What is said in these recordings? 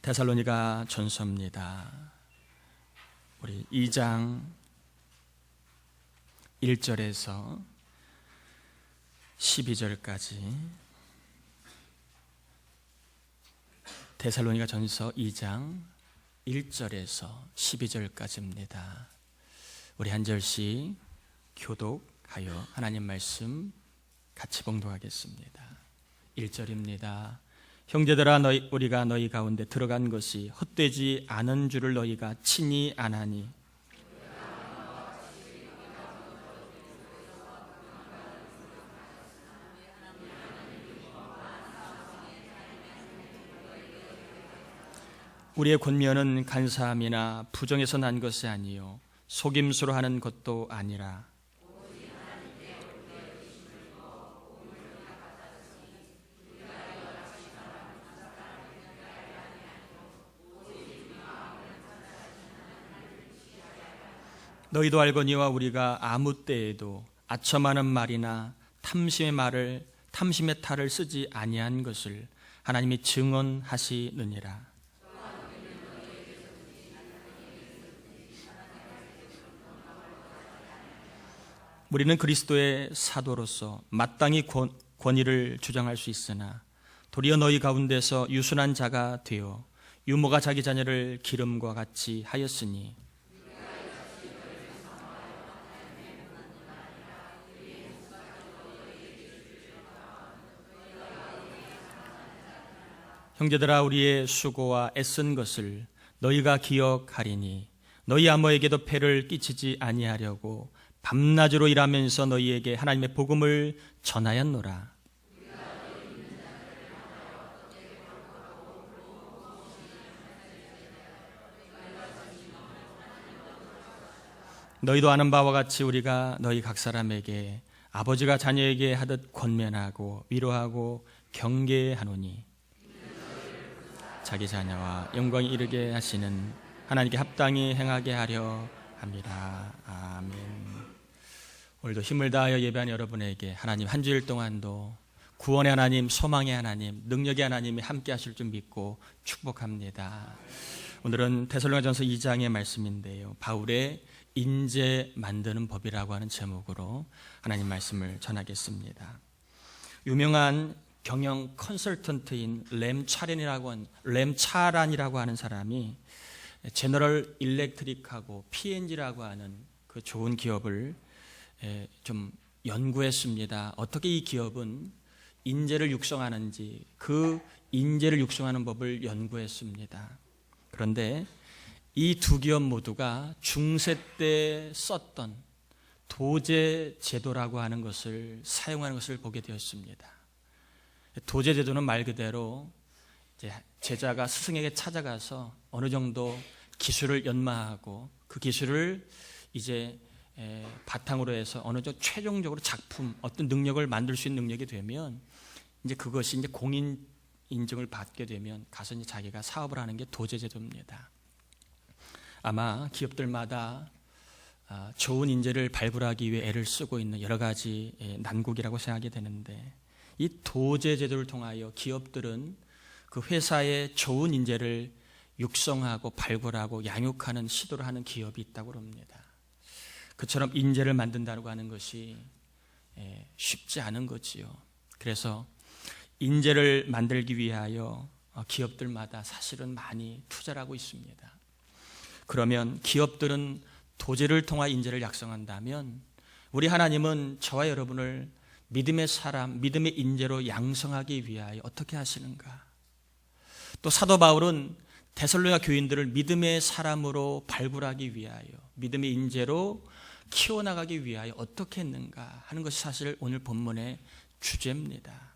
데살로니가 전서입니다. 우리 2장 1절에서 12절까지 데살로니가 전서 2장 1절에서 12절까지입니다. 우리 한 절씩 교독하여 하나님 말씀 같이 봉독하겠습니다. 1절입니다. 형제들아, 우리가 너희 가운데 들어간 것이 헛되지 않은 줄을 너희가 친히 아나니 우리의 권면은 간사함이나 부정에서 난 것이 아니요 속임수로 하는 것도 아니라 너희도 알거니와 우리가 아무 때에도 아첨하는 말이나 탐심의 탈을 쓰지 아니한 것을 하나님이 증언하시느니라. 우리는 그리스도의 사도로서 마땅히 권위를 주장할 수 있으나 도리어 너희 가운데서 유순한 자가 되어 유모가 자기 자녀를 기름과 같이 하였으니 형제들아, 우리의 수고와 애쓴 것을 너희가 기억하리니 너희 아모에게도 폐를 끼치지 아니하려고 밤낮으로 일하면서 너희에게 하나님의 복음을 전하였노라. 너희도 아는 바와 같이 우리가 너희 각 사람에게 아버지가 자녀에게 하듯 권면하고 위로하고 경계하노니 자기 자녀와 영광이 이르게 하시는 하나님께 합당히 행하게 하려 합니다. 아멘. 오늘도 힘을 다하여 예배한 여러분에게 하나님 한 주일 동안도 구원의 하나님, 소망의 하나님, 능력의 하나님이 함께 하실 줄 믿고 축복합니다. 오늘은 데살로니가전서 2장의 말씀인데요, 바울의 인재 만드는 법이라고 하는 제목으로 하나님 말씀을 전하겠습니다. 유명한 경영 컨설턴트인 램차란이라고 하는 사람이 제너럴 일렉트릭하고 P&G라고 하는 그 좋은 기업을 좀 연구했습니다. 어떻게 이 기업은 인재를 육성하는지 그 인재를 육성하는 법을 연구했습니다. 그런데 이 두 기업 모두가 중세 때 썼던 도제 제도라고 하는 것을 사용하는 것을 보게 되었습니다. 도제 제도는 말 그대로 제자가 스승에게 찾아가서 어느 정도 기술을 연마하고 그 기술을 이제 바탕으로 해서 어느 정도 최종적으로 작품, 어떤 능력을 만들 수 있는 능력이 되면 이제 그것이 이제 공인 인증을 받게 되면 가서 이제 자기가 사업을 하는 게 도제 제도입니다. 아마 기업들마다 좋은 인재를 발굴하기 위해 애를 쓰고 있는 여러 가지 난국이라고 생각이 되는데, 이 도제 제도를 통하여 기업들은 그 회사에 좋은 인재를 육성하고 발굴하고 양육하는 시도를 하는 기업이 있다고 합니다. 그처럼 인재를 만든다고 하는 것이 쉽지 않은 거지요. 그래서 인재를 만들기 위하여 기업들마다 사실은 많이 투자를 하고 있습니다. 그러면 기업들은 도제를 통해 인재를 양성한다면 우리 하나님은 저와 여러분을 믿음의 사람, 믿음의 인재로 양성하기 위하여 어떻게 하시는가? 또 사도 바울은 데살로니가 교인들을 믿음의 사람으로 발굴하기 위하여, 믿음의 인재로 키워나가기 위하여 어떻게 했는가 하는 것이 사실 오늘 본문의 주제입니다.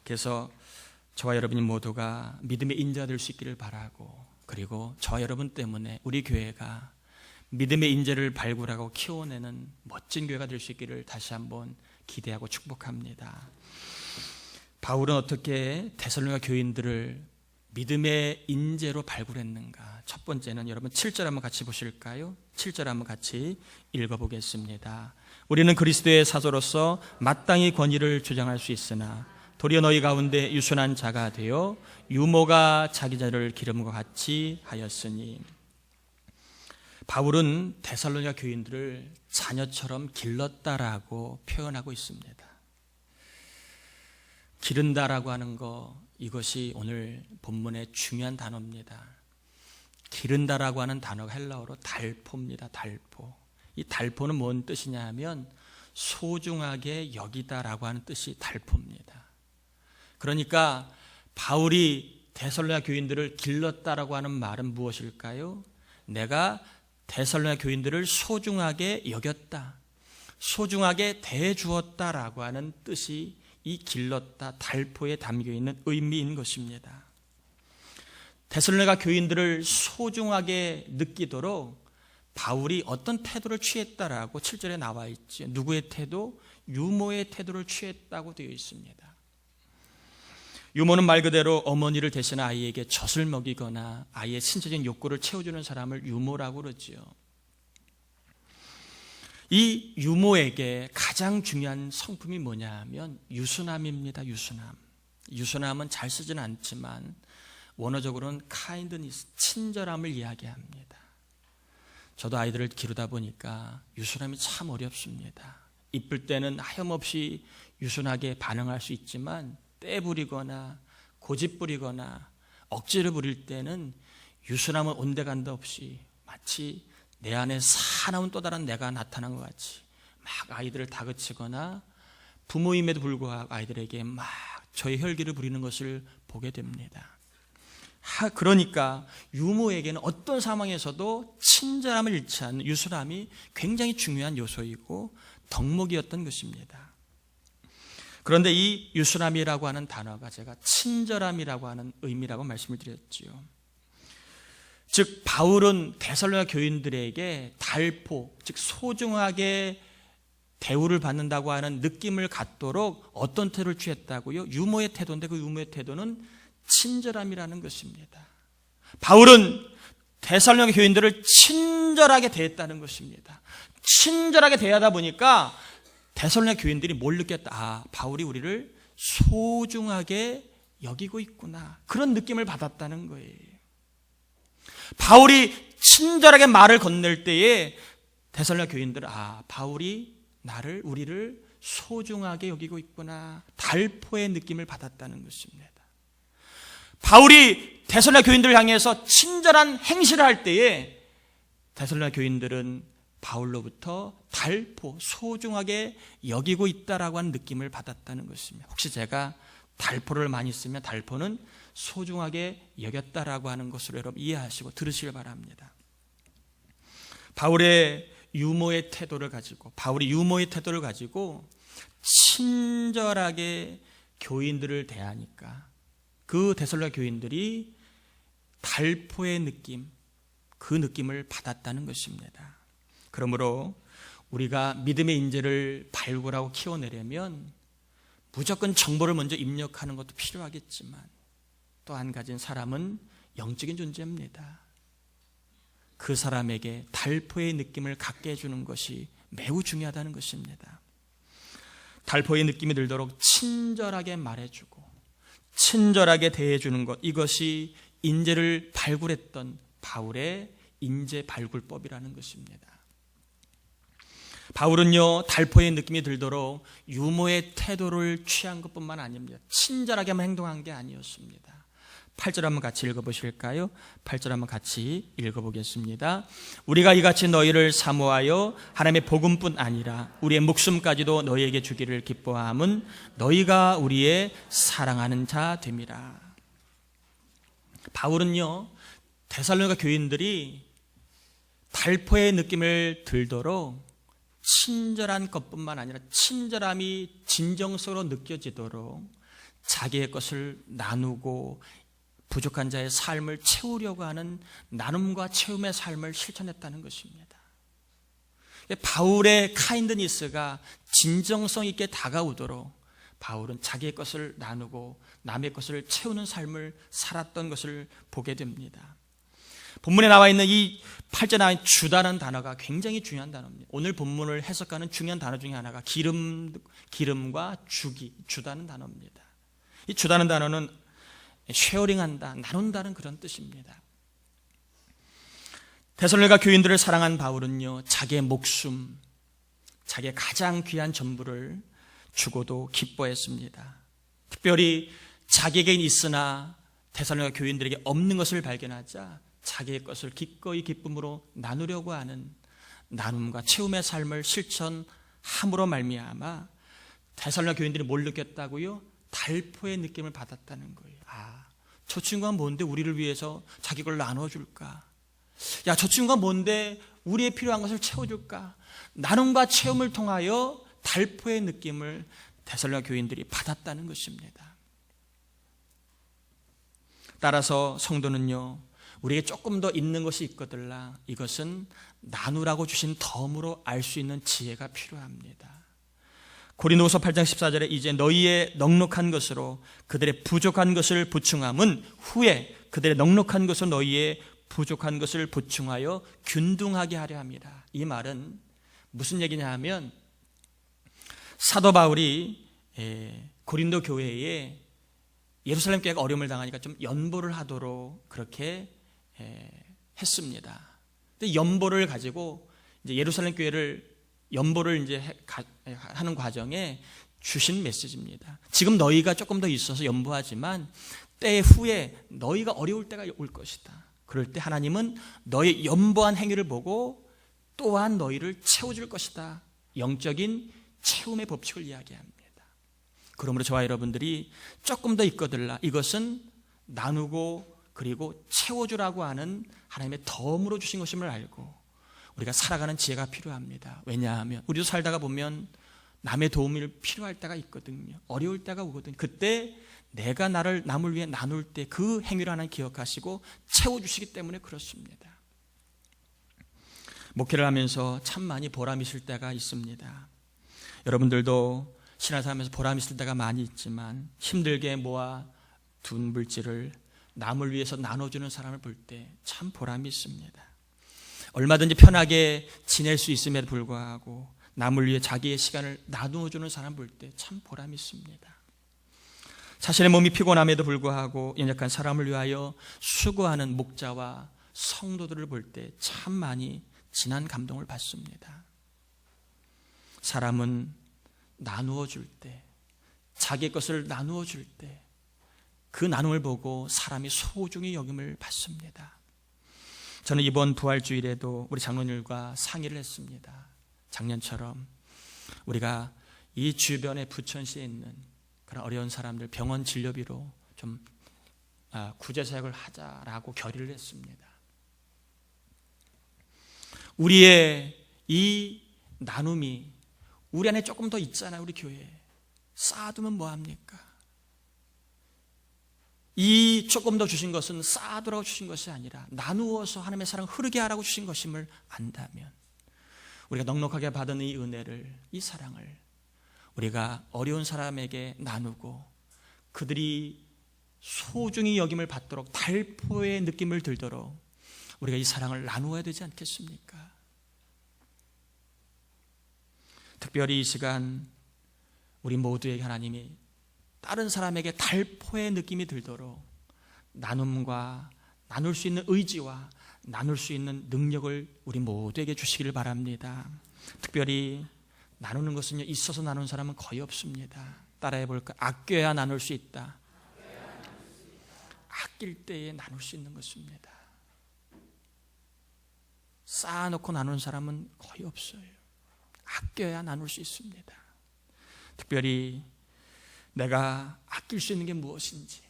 그래서 저와 여러분이 모두가 믿음의 인재가 될 수 있기를 바라고, 그리고 저와 여러분 때문에 우리 교회가 믿음의 인재를 발굴하고 키워내는 멋진 교회가 될 수 있기를 다시 한번 기대하고 축복합니다. 바울은 어떻게 데살로니가 교인들을 믿음의 인재로 발굴했는가? 첫 번째는 여러분 7절 한번 같이 보실까요? 7절 한번 같이 읽어보겠습니다. 우리는 그리스도의 사도로서 마땅히 권위를 주장할 수 있으나 도리어 너희 가운데 유순한 자가 되어 유모가 자기 자를 기름과 같이 하였으니. 바울은 데살로니가 교인들을 자녀처럼 길렀다라고 표현하고 있습니다. 기른다라고 하는 거, 이것이 오늘 본문의 중요한 단어입니다. 기른다라고 하는 단어가 헬라어로 달포입니다. 달포. 이 달포는 뭔 뜻이냐 하면 소중하게 여기다라고 하는 뜻이 달포입니다. 그러니까 바울이 데살로니가 교인들을 길렀다라고 하는 말은 무엇일까요? 내가 데살로니가 교인들을 소중하게 여겼다, 소중하게 대해주었다라고 하는 뜻이 이 길렀다, 달포에 담겨있는 의미인 것입니다. 데살로니가 교인들을 소중하게 느끼도록 바울이 어떤 태도를 취했다라고 7절에 나와 있죠. 누구의 태도? 유모의 태도를 취했다고 되어 있습니다. 유모는 말 그대로 어머니를 대신한 아이에게 젖을 먹이거나 아이의 신체적인 욕구를 채워주는 사람을 유모라고 그러지요. 이 유모에게 가장 중요한 성품이 뭐냐 하면 유순함입니다. 유순함은 잘 쓰지는 않지만 원어적으로는 kindness, 친절함을 이야기합니다. 저도 아이들을 기르다 보니까 유순함이 참 어렵습니다. 이쁠 때는 하염없이 유순하게 반응할 수 있지만 때 부리거나 고집 부리거나 억지를 부릴 때는 유순함은 온데간데 없이 마치 내 안에 사나운 또 다른 내가 나타난 것 같이 막 아이들을 다그치거나 부모임에도 불구하고 아이들에게 막 저의 혈기를 부리는 것을 보게 됩니다. 그러니까 유모에게는 어떤 상황에서도 친절함을 잃지 않는 유순함이 굉장히 중요한 요소이고 덕목이었던 것입니다. 그런데 이 유순함이라고 하는 단어가 제가 친절함이라고 하는 의미라고 말씀을 드렸지요. 즉 바울은 데살로니가 교인들에게 달포, 즉 소중하게 대우를 받는다고 하는 느낌을 갖도록 어떤 태도를 취했다고요? 유모의 태도인데 그 유모의 태도는 친절함이라는 것입니다. 바울은 데살로니가 교인들을 친절하게 대했다는 것입니다. 친절하게 대하다 보니까 데살로니가 교인들이 뭘 느꼈다? 바울이 우리를 소중하게 여기고 있구나. 그런 느낌을 받았다는 거예요. 바울이 친절하게 말을 건넬 때에 데살로니가 교인들은 바울이 우리를 소중하게 여기고 있구나. 달포의 느낌을 받았다는 것입니다. 바울이 데살로니가 교인들을 향해서 친절한 행실을 할 때에 데살로니가 교인들은 바울로부터 달포, 소중하게 여기고 있다라고 하는 느낌을 받았다는 것입니다. 혹시 제가 달포를 많이 쓰면 달포는 소중하게 여겼다라고 하는 것으로 여러분 이해하시고 들으시길 바랍니다. 바울이 유모의 태도를 가지고 친절하게 교인들을 대하니까 그 데살로니가 교인들이 달포의 느낌, 그 느낌을 받았다는 것입니다. 그러므로 우리가 믿음의 인재를 발굴하고 키워내려면 무조건 정보를 먼저 입력하는 것도 필요하겠지만 또 한 가지는 사람은 영적인 존재입니다. 그 사람에게 달포의 느낌을 갖게 해주는 것이 매우 중요하다는 것입니다. 달포의 느낌이 들도록 친절하게 말해주고 친절하게 대해주는 것, 이것이 인재를 발굴했던 바울의 인재 발굴법이라는 것입니다. 바울은요, 달포의 느낌이 들도록 유모의 태도를 취한 것뿐만 아닙니다. 친절하게만 행동한 게 아니었습니다. 8절 한번 같이 읽어보실까요? 8절 한번 같이 읽어보겠습니다. 우리가 이같이 너희를 사모하여 하나님의 복음뿐 아니라 우리의 목숨까지도 너희에게 주기를 기뻐함은 너희가 우리의 사랑하는 자 됨이라. 바울은요, 데살로니가 교인들이 달포의 느낌을 들도록 친절한 것뿐만 아니라 친절함이 진정성으로 느껴지도록 자기의 것을 나누고 부족한 자의 삶을 채우려고 하는 나눔과 채움의 삶을 실천했다는 것입니다. 바울의 카인드니스가 진정성 있게 다가오도록 바울은 자기의 것을 나누고 남의 것을 채우는 삶을 살았던 것을 보게 됩니다. 본문에 나와 있는 이 8절에 나와 있는 주다는 단어가 굉장히 중요한 단어입니다. 오늘 본문을 해석하는 중요한 단어 중에 하나가 기름과 주다는 단어입니다. 이 주다는 단어는 쉐어링한다, 나눈다는 그런 뜻입니다. 데살로니가 교인들을 사랑한 바울은요, 자기의 목숨, 자기의 가장 귀한 전부를 주고도 기뻐했습니다. 특별히 자기에게 있으나 데살로니가 교인들에게 없는 것을 발견하자 자기의 것을 기꺼이 기쁨으로 나누려고 하는 나눔과 채움의 삶을 실천함으로 말미암아 데살로니가 교인들이 뭘 느꼈다고요? 달포의 느낌을 받았다는 거예요. 저 친구가 뭔데 우리를 위해서 자기 걸 나눠줄까? 야, 저 친구가 뭔데 우리의 필요한 것을 채워줄까? 나눔과 체험을 통하여 달포의 느낌을 데살로니가 교인들이 받았다는 것입니다. 따라서 성도는요, 우리에게 조금 더 있는 것이 있거들라 이것은 나누라고 주신 덤으로 알 수 있는 지혜가 필요합니다. 고린도후서 8장 14절에 이제 너희의 넉넉한 것으로 그들의 부족한 것을 보충함은 후에 그들의 넉넉한 것으로 너희의 부족한 것을 보충하여 균등하게 하려 합니다. 이 말은 무슨 얘기냐 하면 사도 바울이 고린도 교회에 예루살렘 교회가 어려움을 당하니까 좀 연보를 하도록 그렇게 했습니다. 근데 연보를 가지고 이제 예루살렘 교회를 연보를 이제 하는 과정에 주신 메시지입니다. 지금 너희가 조금 더 있어서 연보하지만 때 후에 너희가 어려울 때가 올 것이다. 그럴 때 하나님은 너의 연보한 행위를 보고 또한 너희를 채워줄 것이다. 영적인 채움의 법칙을 이야기합니다. 그러므로 저와 여러분들이 조금 더 있거들라 이것은 나누고 그리고 채워주라고 하는 하나님의 덤으로 주신 것임을 알고 우리가 살아가는 지혜가 필요합니다. 왜냐하면 우리도 살다가 보면 남의 도움이 필요할 때가 있거든요. 어려울 때가 오거든요. 그때 내가 남을 위해 나눌 때 그 행위를 하나님 기억하시고 채워주시기 때문에 그렇습니다. 목회를 하면서 참 많이 보람 있을 때가 있습니다. 여러분들도 신앙생활하면서 보람 있을 때가 많이 있지만 힘들게 모아 둔 물질을 남을 위해서 나눠주는 사람을 볼 때 참 보람이 있습니다. 얼마든지 편하게 지낼 수 있음에도 불구하고 남을 위해 자기의 시간을 나누어주는 사람 볼 때 참 보람이 있습니다. 자신의 몸이 피곤함에도 불구하고 연약한 사람을 위하여 수고하는 목자와 성도들을 볼 때 참 많이 진한 감동을 받습니다. 사람은 나누어 줄 때, 자기의 것을 나누어 줄 때 그 나눔을 보고 사람이 소중히 여김을 받습니다. 저는 이번 부활주일에도 우리 장로님과 상의를 했습니다. 작년처럼 우리가 이 주변에 부천시에 있는 그런 어려운 사람들 병원 진료비로 좀 구제사역을 하자라고 결의를 했습니다. 우리의 이 나눔이 우리 안에 조금 더 있잖아요. 우리 교회에 쌓아두면 뭐합니까? 이 조금 더 주신 것은 쌓아두라고 주신 것이 아니라 나누어서 하나님의 사랑을 흐르게 하라고 주신 것임을 안다면 우리가 넉넉하게 받은 이 은혜를, 이 사랑을 우리가 어려운 사람에게 나누고 그들이 소중히 여김을 받도록 달포의 느낌을 들도록 우리가 이 사랑을 나누어야 되지 않겠습니까? 특별히 이 시간 우리 모두에게 하나님이 다른 사람에게 달포의 느낌이 들도록 나눔과 나눌 수 있는 의지와 나눌 수 있는 능력을 우리 모두에게 주시기를 바랍니다. 특별히 나누는 것은요, 있어서 나누는 사람은 거의 없습니다. 따라해 볼까? 아껴야 나눌 수 있다. 아낄 때에 나눌 수 있는 것입니다. 쌓아놓고 나누는 사람은 거의 없어요. 아껴야 나눌 수 있습니다. 특별히 내가 아낄 수 있는 게 무엇인지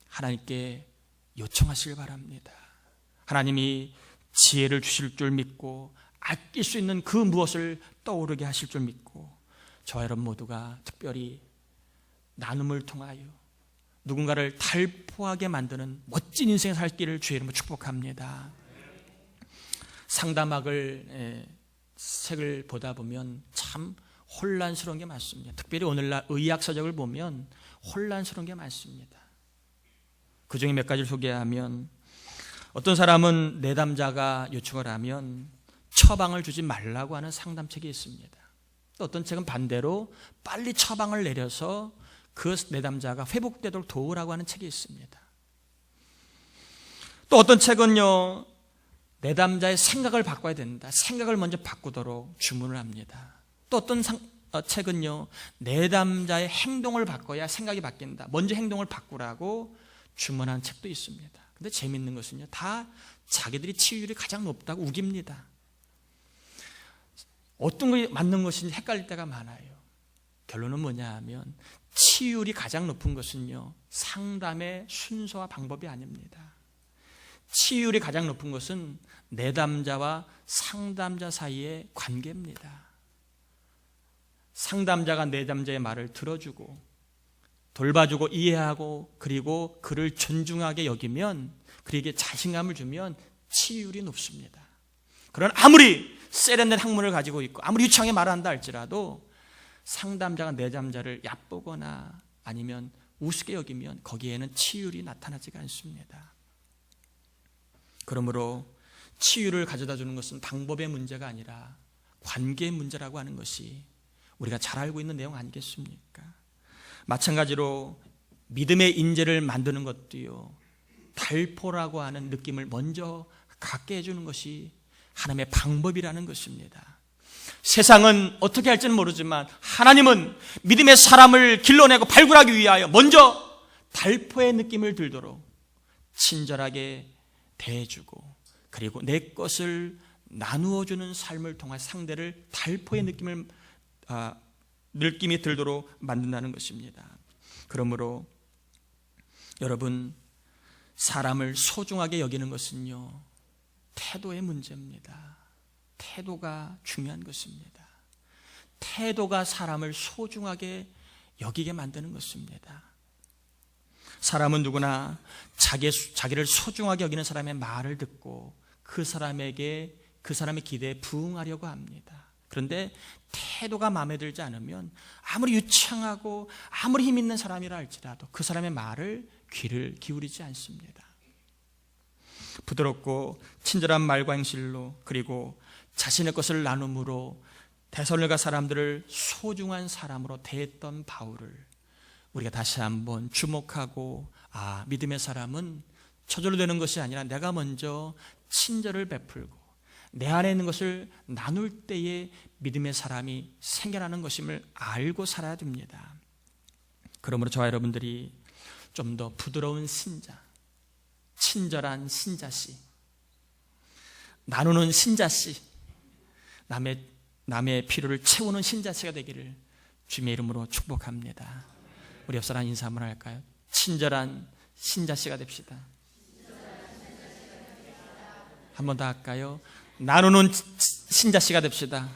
하나님께 요청하시길 바랍니다. 하나님이 지혜를 주실 줄 믿고 아낄 수 있는 그 무엇을 떠오르게 하실 줄 믿고 저와 여러분 모두가 특별히 나눔을 통하여 누군가를 달포하게 만드는 멋진 인생을 살기를 주의 이름으로 축복합니다. 상담학을 책을 보다 보면 참 혼란스러운 게 많습니다. 특별히 오늘날 의학서적을 보면 혼란스러운 게 많습니다. 그 중에 몇 가지를 소개하면 어떤 사람은 내담자가 요청을 하면 처방을 주지 말라고 하는 상담책이 있습니다. 또 어떤 책은 반대로 빨리 처방을 내려서 그 내담자가 회복되도록 도우라고 하는 책이 있습니다. 또 어떤 책은요, 내담자의 생각을 바꿔야 된다. 생각을 먼저 바꾸도록 주문을 합니다. 또 어떤 책은요, 내담자의 행동을 바꿔야 생각이 바뀐다. 먼저 행동을 바꾸라고 주문한 책도 있습니다. 근데 재밌는 것은요, 다 자기들이 치유율이 가장 높다고 우깁니다. 어떤 게 맞는 것인지 헷갈릴 때가 많아요. 결론은 뭐냐 하면 치유율이 가장 높은 것은요, 상담의 순서와 방법이 아닙니다. 치유율이 가장 높은 것은 내담자와 상담자 사이의 관계입니다. 상담자가 내담자의 말을 들어주고 돌봐주고 이해하고 그리고 그를 존중하게 여기면, 그에게 자신감을 주면 치유율이 높습니다. 그러나 아무리 세련된 학문을 가지고 있고 아무리 유창하게 말한다 할지라도 상담자가 내담자를 얕보거나 아니면 우습게 여기면 거기에는 치유율이 나타나지가 않습니다. 그러므로 치유를 가져다 주는 것은 방법의 문제가 아니라 관계의 문제라고 하는 것이 우리가 잘 알고 있는 내용 아니겠습니까? 마찬가지로 믿음의 인재를 만드는 것도요, 달포라고 하는 느낌을 먼저 갖게 해주는 것이 하나님의 방법이라는 것입니다. 세상은 어떻게 할지는 모르지만 하나님은 믿음의 사람을 길러내고 발굴하기 위하여 먼저 달포의 느낌을 들도록 친절하게 대해주고 그리고 내 것을 나누어주는 삶을 통해 상대를 달포의 느낌이 들도록 만든다는 것입니다. 그러므로 여러분, 사람을 소중하게 여기는 것은요, 태도의 문제입니다. 태도가 중요한 것입니다. 태도가 사람을 소중하게 여기게 만드는 것입니다. 사람은 누구나 자기를 소중하게 여기는 사람의 말을 듣고 그 사람의 기대에 부응하려고 합니다. 그런데 태도가 마음에 들지 않으면 아무리 유창하고 아무리 힘 있는 사람이라 할지라도 그 사람의 말을 귀를 기울이지 않습니다. 부드럽고 친절한 말과 행실로 그리고 자신의 것을 나눔으로 데살로니가 사람들을 소중한 사람으로 대했던 바울을 우리가 다시 한번 주목하고, 믿음의 사람은 저절로 되는 것이 아니라 내가 먼저 친절을 베풀고 내 안에 있는 것을 나눌 때에 믿음의 사람이 생겨나는 것임을 알고 살아야 됩니다. 그러므로 저와 여러분들이 좀 더 부드러운 신자, 친절한 신자씨, 나누는 신자씨, 남의 필요를 채우는 신자씨가 되기를 주님의 이름으로 축복합니다. 우리 옆 사람 인사 한번 할까요? 친절한 신자씨가 됩시다. 한 번 더 할까요? 나누는 신자씨가 됩시다.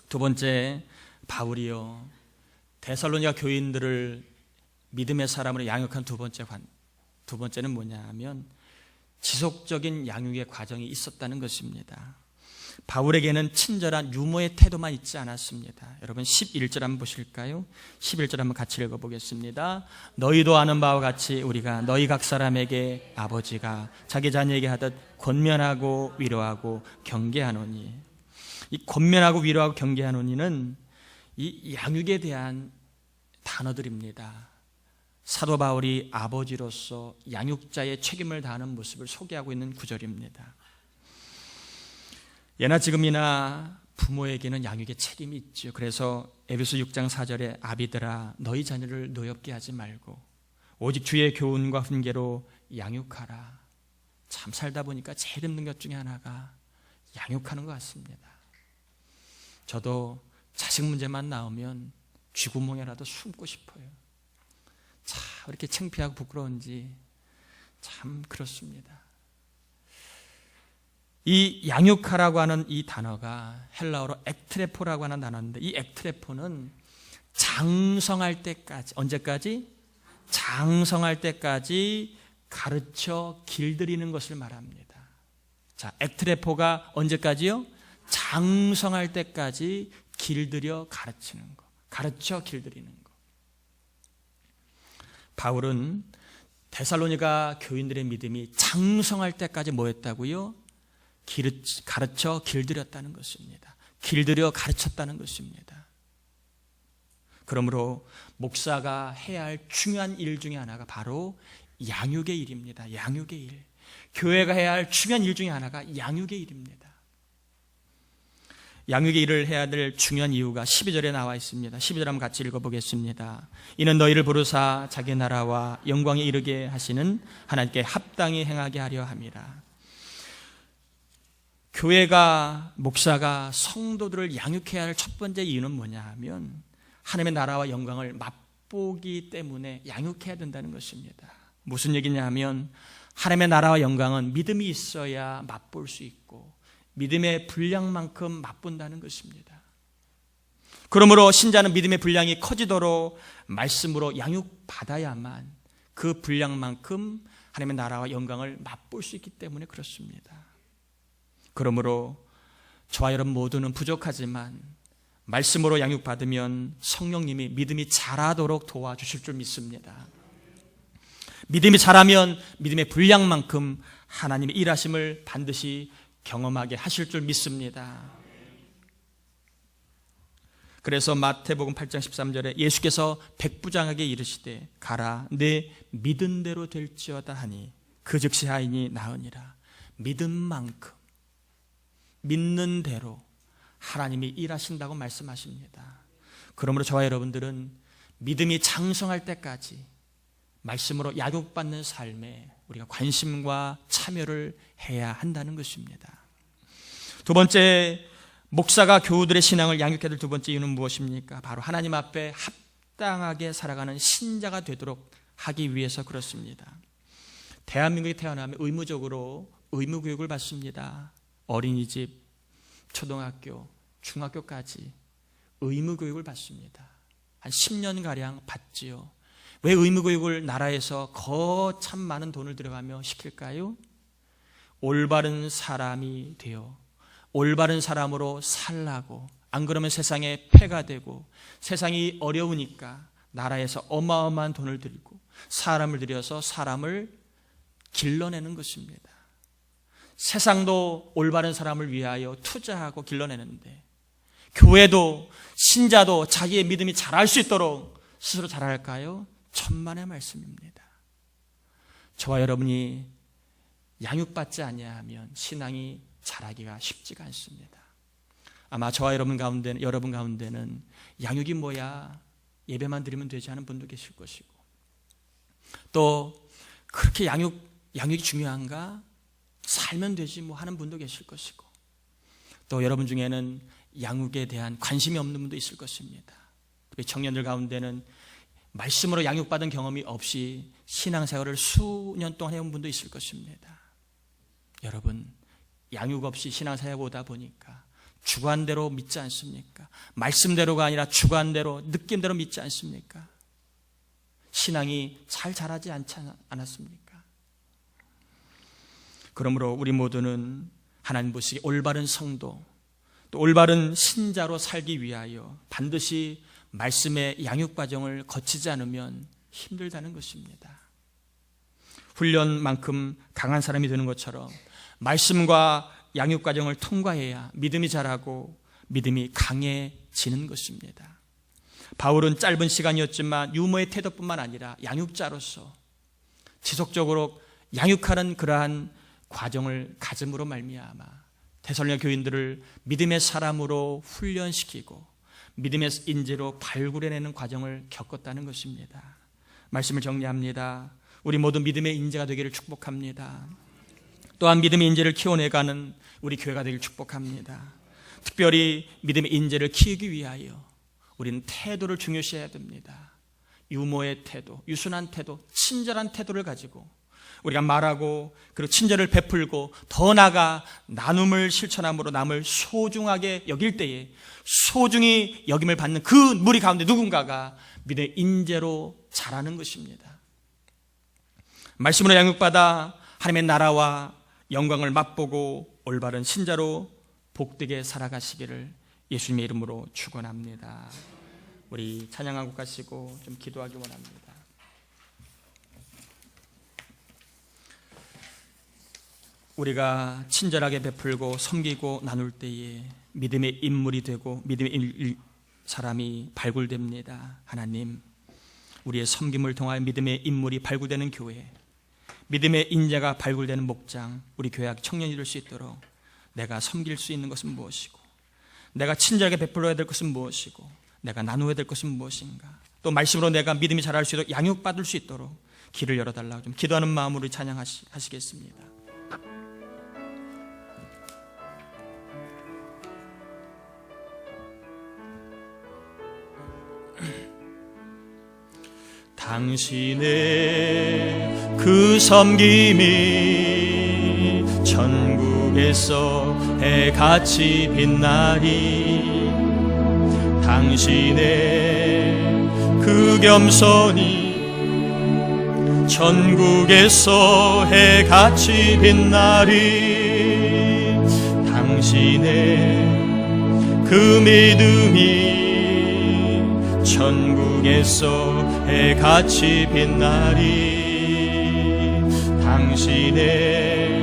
두 번째, 바울이요, 데살로니가 교인들을 믿음의 사람으로 양육한 두 번째는 뭐냐 하면 지속적인 양육의 과정이 있었다는 것입니다. 바울에게는 친절한 유머의 태도만 있지 않았습니다. 여러분 11절 한번 보실까요? 11절 한번 같이 읽어보겠습니다. 너희도 아는 바와 같이 우리가 너희 각 사람에게 아버지가 자기 자녀에게 하듯 권면하고 위로하고 경계하노니, 이 권면하고 위로하고 경계하노니는 이 양육에 대한 단어들입니다. 사도 바울이 아버지로서 양육자의 책임을 다하는 모습을 소개하고 있는 구절입니다. 예나 지금이나 부모에게는 양육의 책임이 있죠. 그래서 에베소 6장 4절에 아비들아 너희 자녀를 노엽게 하지 말고 오직 주의 교훈과 훈계로 양육하라. 참 살다 보니까 제일 힘든 것 중에 하나가 양육하는 것 같습니다. 저도 자식 문제만 나오면 쥐구멍에라도 숨고 싶어요. 참 이렇게 창피하고 부끄러운지 참 그렇습니다. 이 양육하라고 하는 이 단어가 헬라어로 ek트레포라고 하는 단어인데, 이 ek트레포는 장성할 때까지, 언제까지? 장성할 때까지 가르쳐 길들이는 것을 말합니다. 자, ek트레포가 언제까지요? 장성할 때까지 길들여 가르치는 것, 가르쳐 길들이는 것. 바울은 데살로니가 교인들의 믿음이 장성할 때까지 뭐 했다고요? 가르쳐 길들였다는 것입니다. 길들여 가르쳤다는 것입니다. 그러므로 목사가 해야 할 중요한 일 중에 하나가 바로 양육의 일입니다. 양육의 일. 교회가 해야 할 중요한 일 중에 하나가 양육의 일입니다. 양육의 일을 해야 될 중요한 이유가 12절에 나와 있습니다. 12절 한번 같이 읽어보겠습니다. 이는 너희를 부르사 자기 나라와 영광에 이르게 하시는 하나님께 합당히 행하게 하려 함이라. 교회가, 목사가 성도들을 양육해야 할 첫 번째 이유는 뭐냐 하면 하나님의 나라와 영광을 맛보기 때문에 양육해야 된다는 것입니다. 무슨 얘기냐 하면 하나님의 나라와 영광은 믿음이 있어야 맛볼 수 있고 믿음의 분량만큼 맛본다는 것입니다. 그러므로 신자는 믿음의 분량이 커지도록 말씀으로 양육받아야만 그 분량만큼 하나님의 나라와 영광을 맛볼 수 있기 때문에 그렇습니다. 그러므로 저와 여러분 모두는 부족하지만 말씀으로 양육받으면 성령님이 믿음이 자라도록 도와주실 줄 믿습니다. 믿음이 자라면 믿음의 분량만큼 하나님의 일하심을 반드시 경험하게 하실 줄 믿습니다. 그래서 마태복음 8장 13절에 예수께서 백부장에게 이르시되 가라 내 믿은 대로 될지어다 하니 그 즉시 하인이 나으니라. 믿음만큼 믿는 대로 하나님이 일하신다고 말씀하십니다. 그러므로 저와 여러분들은 믿음이 장성할 때까지 말씀으로 양육받는 삶에 우리가 관심과 참여를 해야 한다는 것입니다. 두 번째, 목사가 교우들의 신앙을 양육해야 될 두 번째 이유는 무엇입니까? 바로 하나님 앞에 합당하게 살아가는 신자가 되도록 하기 위해서 그렇습니다. 대한민국에 태어나면 의무적으로 의무교육을 받습니다. 어린이집, 초등학교, 중학교까지 의무교육을 받습니다. 한 10년가량 받지요. 왜 의무교육을 나라에서 거참 많은 돈을 들여가며 시킬까요? 올바른 사람이 되어 올바른 사람으로 살라고. 안 그러면 세상에 폐가 되고 세상이 어려우니까 나라에서 어마어마한 돈을 들이고 사람을 들여서 사람을 길러내는 것입니다. 세상도 올바른 사람을 위하여 투자하고 길러내는데 교회도 신자도 자기의 믿음이 자랄 수 있도록 스스로 자랄까요? 천만의 말씀입니다. 저와 여러분이 양육받지 아니하면 신앙이 자라기가 쉽지가 않습니다. 아마 저와 여러분 가운데는 양육이 뭐야? 예배만 드리면 되지 않은 분도 계실 것이고 또 그렇게 양육이 중요한가? 살면 되지 뭐 하는 분도 계실 것이고 또 여러분 중에는 양육에 대한 관심이 없는 분도 있을 것입니다. 특히 청년들 가운데는 말씀으로 양육받은 경험이 없이 신앙생활을 수년 동안 해온 분도 있을 것입니다. 여러분, 양육 없이 신앙생활 오다 보니까 주관대로 믿지 않습니까? 말씀대로가 아니라 주관대로, 느낌대로 믿지 않습니까? 신앙이 잘 자라지 않지 않았습니까? 그러므로 우리 모두는 하나님 보시기에 올바른 성도, 또 올바른 신자로 살기 위하여 반드시 말씀의 양육 과정을 거치지 않으면 힘들다는 것입니다. 훈련만큼 강한 사람이 되는 것처럼 말씀과 양육 과정을 통과해야 믿음이 자라고 믿음이 강해지는 것입니다. 바울은 짧은 시간이었지만 유모의 태도뿐만 아니라 양육자로서 지속적으로 양육하는 그러한 과정을 가짐으로 말미암아 데살로니가 교인들을 믿음의 사람으로 훈련시키고 믿음의 인재로 발굴해내는 과정을 겪었다는 것입니다. 말씀을 정리합니다. 우리 모두 믿음의 인재가 되기를 축복합니다. 또한 믿음의 인재를 키워내가는 우리 교회가 되기를 축복합니다. 특별히 믿음의 인재를 키우기 위하여 우리는 태도를 중요시해야 됩니다. 유모의 태도, 유순한 태도, 친절한 태도를 가지고 우리가 말하고 그리고 친절을 베풀고 더 나아가 나눔을 실천함으로 남을 소중하게 여길 때에 소중히 여김을 받는 그 무리 가운데 누군가가 믿음의 인재로 자라는 것입니다. 말씀으로 양육받아 하나님의 나라와 영광을 맛보고 올바른 신자로 복되게 살아가시기를 예수님의 이름으로 축원합니다. 우리 찬양하고 가시고 좀 기도하기 원합니다. 우리가 친절하게 베풀고 섬기고 나눌 때에 믿음의 인물이 되고 믿음의 사람이 발굴됩니다. 하나님, 우리의 섬김을 통하여 믿음의 인물이 발굴되는 교회, 믿음의 인자가 발굴되는 목장, 우리 교회 청년이 될 수 있도록 내가 섬길 수 있는 것은 무엇이고, 내가 친절하게 베풀어야 될 것은 무엇이고, 내가 나누어야 될 것은 무엇인가, 또 말씀으로 내가 믿음이 자랄 수 있도록 양육받을 수 있도록 길을 열어달라고 좀 기도하는 마음으로 찬양하시겠습니다. 당신의 그 섬김이 천국에서 해같이 빛나리, 당신의 그 겸손이 천국에서 해같이 빛나리, 당신의 그 믿음이 천국에서 해같이 빛나리, 당신의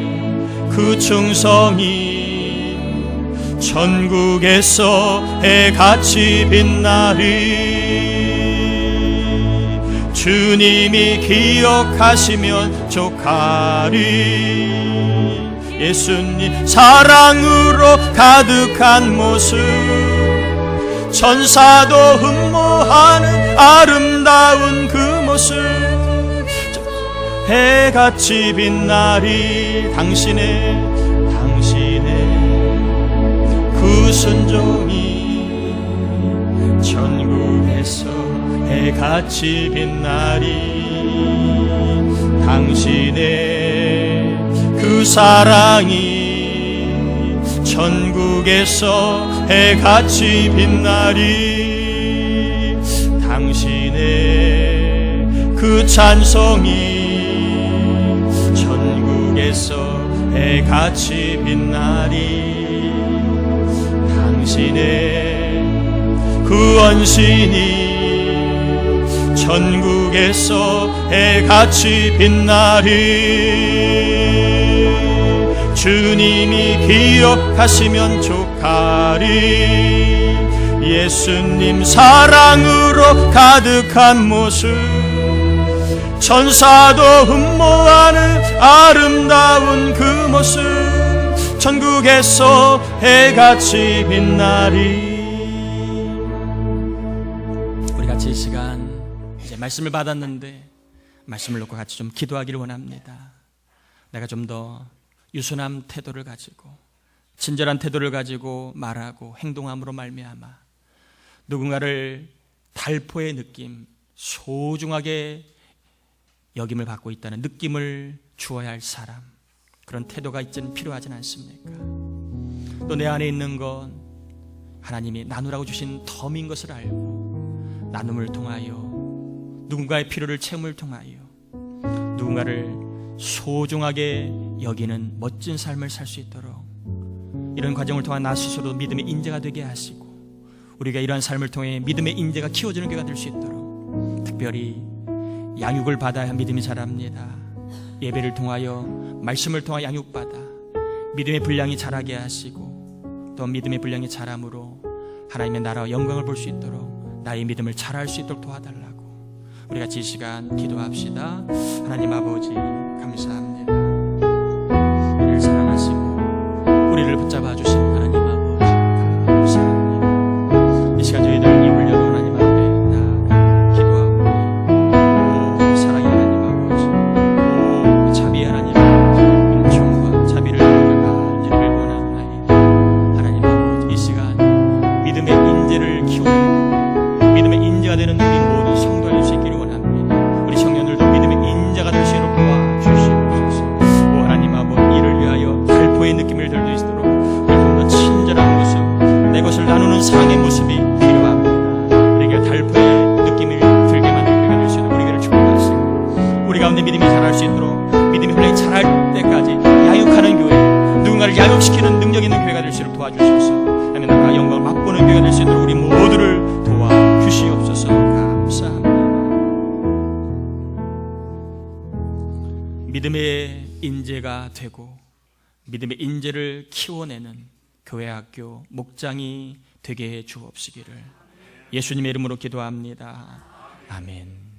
그 충성이 천국에서 해같이 빛나리, 주님이 기억하시면 족하리, 예수님 사랑으로 가득한 모습, 천사도 흠모하는 아름다운 그 모습, 해같이 빛나리, 당신의 그 순종이 천국에서 해같이 빛나리, 당신의 그 사랑이 천국에서 해같이 빛나리, 당신의 그 찬송이 천국에서 해같이 빛나리, 당신의 그 원신이 천국에서 해같이 빛나리, 주님이 기억하시면 족하리, 예수님 사랑으로 가득한 모습, 천사도 흠모하는 아름다운 그 모습, 천국에서 해같이 빛나리. 우리 같이 이 시간 이제 말씀을 받았는데 말씀을 놓고 같이 좀 기도하기를 원합니다. 내가 좀 더 유순한 태도를 가지고 친절한 태도를 가지고 말하고 행동함으로 말미암아 누군가를 달포의 느낌, 소중하게 여김을 받고 있다는 느낌을 주어야 할 사람, 그런 태도가 이제는 필요하진 않습니까? 또 내 안에 있는 건 하나님이 나누라고 주신 덤인 것을 알고 나눔을 통하여 누군가의 필요를 채움을 통하여 누군가를 소중하게 여기는 멋진 삶을 살 수 있도록 이런 과정을 통한 나 스스로 믿음의 인재가 되게 하시고 우리가 이러한 삶을 통해 믿음의 인재가 키워지는 교회가 될 수 있도록 특별히 양육을 받아야 믿음이 자랍니다. 예배를 통하여 말씀을 통하여 양육받아 믿음의 분량이 자라게 하시고 또 믿음의 분량이 자람으로 하나님의 나라와 영광을 볼 수 있도록 나의 믿음을 자랄 수 있도록 도와달라고 우리 같이 이 시간 기도합시다. 하나님 아버지 감사합니다. 우리를 사랑하시고 우리를 붙잡아 주신 하나님 아버지 감사합니다. 이 시간 저희들 입을 열어 하나님 앞에 나아가 기도하오니 오 사랑의 하나님 아버지, 오 자비의 하나님 아버지, 은총과 자비를 간절히 원하옵나이다. 하나님 아버지, 이 시간 믿음의 인재를 키워내는 믿음의 인재가 되는 우리 모든 성도가 될 수 있기를 원합니다. 우리 청년들도 믿음의 인재가 될 수 있도록 도와주시옵소서. 오 하나님 아버지, 이를 위하여 달포의 느낌을 들 수 있도록 우리 더 친절한 모습, 내 것을 나누는 사랑의 모습이 필요합니다. 우리가 달포의 느낌을 들게 만들 교회가 될 수 있도록 우리 교회를 축복하시고 우리 가운데 믿음이 자랄 수 있도록 믿음의 훈련이 자랄 때까지 양육하는 교회, 누군가를 양육시키는 능력 있는 교회가 될 수 있도록 도와주셔서 하나님 나라 영광을 맛보는 교회가 될 수 있도록 우리 모두를 도와주시옵소서. 감사합니다. 믿음의 인재가 되고 믿음의 인재를 키워내는 교회 학교 목장이 되게 해 주옵시기를 예수님의 이름으로 기도합니다. 아멘.